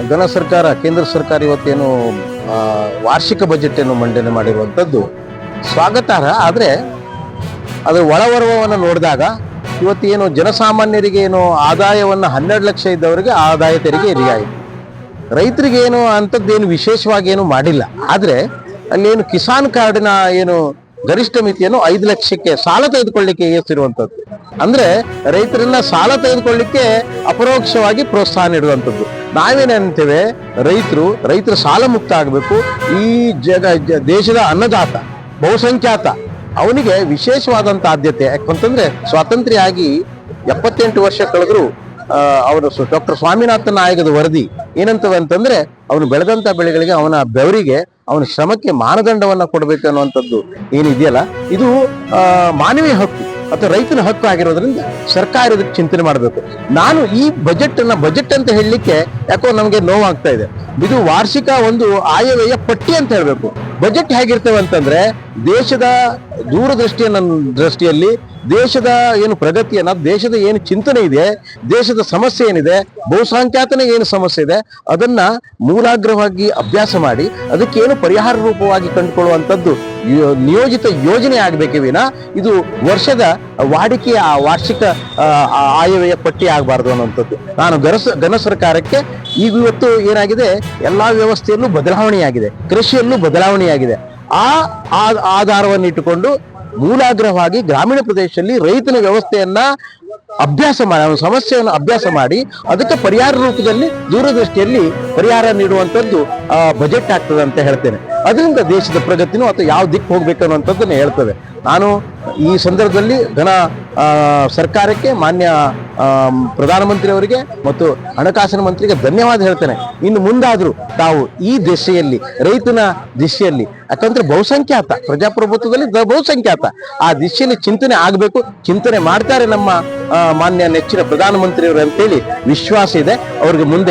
ಘನ ಸರ್ಕಾರ ಕೇಂದ್ರ ಸರ್ಕಾರ ಇವತ್ತೇನು ವಾರ್ಷಿಕ ಬಜೆಟ್ ಅನ್ನು ಮಂಡನೆ ಮಾಡಿರುವಂಥದ್ದು ಸ್ವಾಗತಾರ್ಹ. ಆದರೆ ಅದರ ಒಳವರ್ವವನ್ನು ನೋಡಿದಾಗ ಇವತ್ತೇನು ಜನಸಾಮಾನ್ಯರಿಗೆ ಏನು ಆದಾಯವನ್ನು 12 ಲಕ್ಷ ಇದ್ದವರಿಗೆ ಆದಾಯ ತೆರಿಗೆ ರಿಯಾಯಿತಿ, ರೈತರಿಗೇನು ಅಂಥದ್ದೇನು ವಿಶೇಷವಾಗಿ ಏನು ಮಾಡಿಲ್ಲ. ಆದರೆ ಅಲ್ಲೇನು ಕಿಸಾನ್ ಕಾರ್ಡಿನ ಏನು ಗರಿಷ್ಠ ಮಿತಿಯನ್ನು 5 ಲಕ್ಷಕ್ಕೆ ಸಾಲ ತೆಗೆದುಕೊಳ್ಳಿಕ್ಕೆ ಏರಿಸಿರುವಂಥದ್ದು. ಅಂದ್ರೆ ರೈತರನ್ನ ಸಾಲ ತೆಗೆದುಕೊಳ್ಳಿಕ್ಕೆ ಅಪರೋಕ್ಷವಾಗಿ ಪ್ರೋತ್ಸಾಹ ನೀಡುವಂಥದ್ದು. ನಾವೇನಂತೇವೆ, ರೈತರು ಸಾಲ ಮುಕ್ತ ಆಗಬೇಕು. ಈ ದೇಶದ ಅನ್ನದಾತ ಬಹುಸಂಖ್ಯಾತ ಅವನಿಗೆ ವಿಶೇಷವಾದಂಥ ಆದ್ಯತೆ. ಯಾಕಂತಂದ್ರೆ ಸ್ವಾತಂತ್ರ್ಯ ಆಗಿ 78 ವರ್ಷ ಕಳೆದ್ರು ಅವರು ಡಾಕ್ಟರ್ ಸ್ವಾಮಿನಾಥನ್ ಆಯೋಗದ ವರದಿ ಏನಂತವೆ ಅಂತಂದ್ರೆ ಅವನು ಬೆಳೆದಂತ ಬೆಳೆಗಳಿಗೆ ಅವನ ಬೆವರಿಗೆ ಅವನ ಶ್ರಮಕ್ಕೆ ಮಾನದಂಡವನ್ನ ಕೊಡಬೇಕು ಅನ್ನುವಂಥದ್ದು ಏನಿದೆಯಲ್ಲ, ಇದು ಮಾನವೀಯ ಹಕ್ಕು ಅಥವಾ ರೈತನ ಹಕ್ಕು ಆಗಿರೋದ್ರಿಂದ ಸರ್ಕಾರ ಇದಕ್ಕೆ ಚಿಂತನೆ ಮಾಡಬೇಕು. ನಾನು ಈ ಬಜೆಟ್ ಅಂತ ಹೇಳಲಿಕ್ಕೆ ಯಾಕೋ ನಮಗೆ ನೋವಾಗ್ತಾ ಇದೆ. ಇದು ವಾರ್ಷಿಕ ಒಂದು ಆಯವ್ಯಯ ಪಟ್ಟಿ ಅಂತ ಹೇಳಬೇಕು. ಬಜೆಟ್ ಹೇಗಿರ್ತವೆ ಅಂತಂದ್ರೆ ದೇಶದ ದೃಷ್ಟಿಯಲ್ಲಿ ದೇಶದ ಏನು ಪ್ರಗತಿಯನ್ನ, ದೇಶದ ಏನು ಚಿಂತನೆ ಇದೆ, ದೇಶದ ಸಮಸ್ಯೆ ಏನಿದೆ, ಬಹುಸಂಖ್ಯಾತನಿಗೆ ಏನು ಸಮಸ್ಯೆ ಇದೆ ಅದನ್ನ ಮೂಲಾಗ್ರವಾಗಿ ಅಭ್ಯಾಸ ಮಾಡಿ ಅದಕ್ಕೆ ಏನು ಪರಿಹಾರ ರೂಪವಾಗಿ ಕಂಡುಕೊಳ್ಳುವಂಥದ್ದು ನಿಯೋಜಿತ ಯೋಜನೆ ಆಗಬೇಕೇ ವಿನ ಇದು ವರ್ಷದ ವಾಡಿಕೆಯ ವಾರ್ಷಿಕ ಆಯವ್ಯಯ ಪಟ್ಟಿ ಆಗಬಾರ್ದು ಅನ್ನುವಂಥದ್ದು. ನಾನು ಘನ ಸರ್ಕಾರಕ್ಕೆ ಈಗ ಇವತ್ತು ಏನಾಗಿದೆ, ಎಲ್ಲಾ ವ್ಯವಸ್ಥೆಯಲ್ಲೂ ಬದಲಾವಣೆಯಾಗಿದೆ, ಕೃಷಿಯಲ್ಲೂ ಬದಲಾವಣೆಯಾಗಿದೆ. ಆ ಆಧಾರವನ್ನು ಇಟ್ಟುಕೊಂಡು ಮೂಲಾಗ್ರವಾಗಿ ಗ್ರಾಮೀಣ ಪ್ರದೇಶದಲ್ಲಿ ರೈತನ ವ್ಯವಸ್ಥೆಯನ್ನ ಅಭ್ಯಾಸ ಮಾಡಿ, ಅವನ ಸಮಸ್ಯೆಯನ್ನು ಅಭ್ಯಾಸ ಮಾಡಿ ಅದಕ್ಕೆ ಪರಿಹಾರ ರೂಪದಲ್ಲಿ ದೂರದೃಷ್ಟಿಯಲ್ಲಿ ಪರಿಹಾರ ನೀಡುವಂಥದ್ದು ಬಜೆಟ್ ಆಗ್ತದೆ ಅಂತ ಹೇಳ್ತೇನೆ. ಅದರಿಂದ ದೇಶದ ಪ್ರಗತಿನೂ ಅಥವಾ ಯಾವ ದಿಕ್ಕು ಹೋಗ್ಬೇಕು ಅನ್ನುವಂಥದ್ದನ್ನು ಹೇಳ್ತದೆ. ನಾನು ಈ ಸಂದರ್ಭದಲ್ಲಿ ಸರ್ಕಾರಕ್ಕೆ, ಮಾನ್ಯ ಪ್ರಧಾನಮಂತ್ರಿ ಅವರಿಗೆ ಮತ್ತು ಹಣಕಾಸಿನ ಮಂತ್ರಿಗೆ ಧನ್ಯವಾದ ಹೇಳ್ತೇನೆ. ಇನ್ನು ಮುಂದಾದರೂ ತಾವು ಈ ದಿಶೆಯಲ್ಲಿ, ರೈತನ ದಿಶೆಯಲ್ಲಿ, ಯಾಕಂದ್ರೆ ಬಹುಸಂಖ್ಯಾತ ಪ್ರಜಾಪ್ರಭುತ್ವದಲ್ಲಿ ಬಹುಸಂಖ್ಯಾತ ಆ ದಿಶೆಯಲ್ಲಿ ಚಿಂತನೆ ಆಗಬೇಕು. ಚಿಂತನೆ ಮಾಡ್ತಾರೆ ನಮ್ಮ ಮಾನ್ಯ ನೆಚ್ಚಿನ ಪ್ರಧಾನಮಂತ್ರಿಯವರು ಅಂತೇಳಿ ವಿಶ್ವಾಸ ಇದೆ. ಅವ್ರಿಗೆ ಮುಂದೆ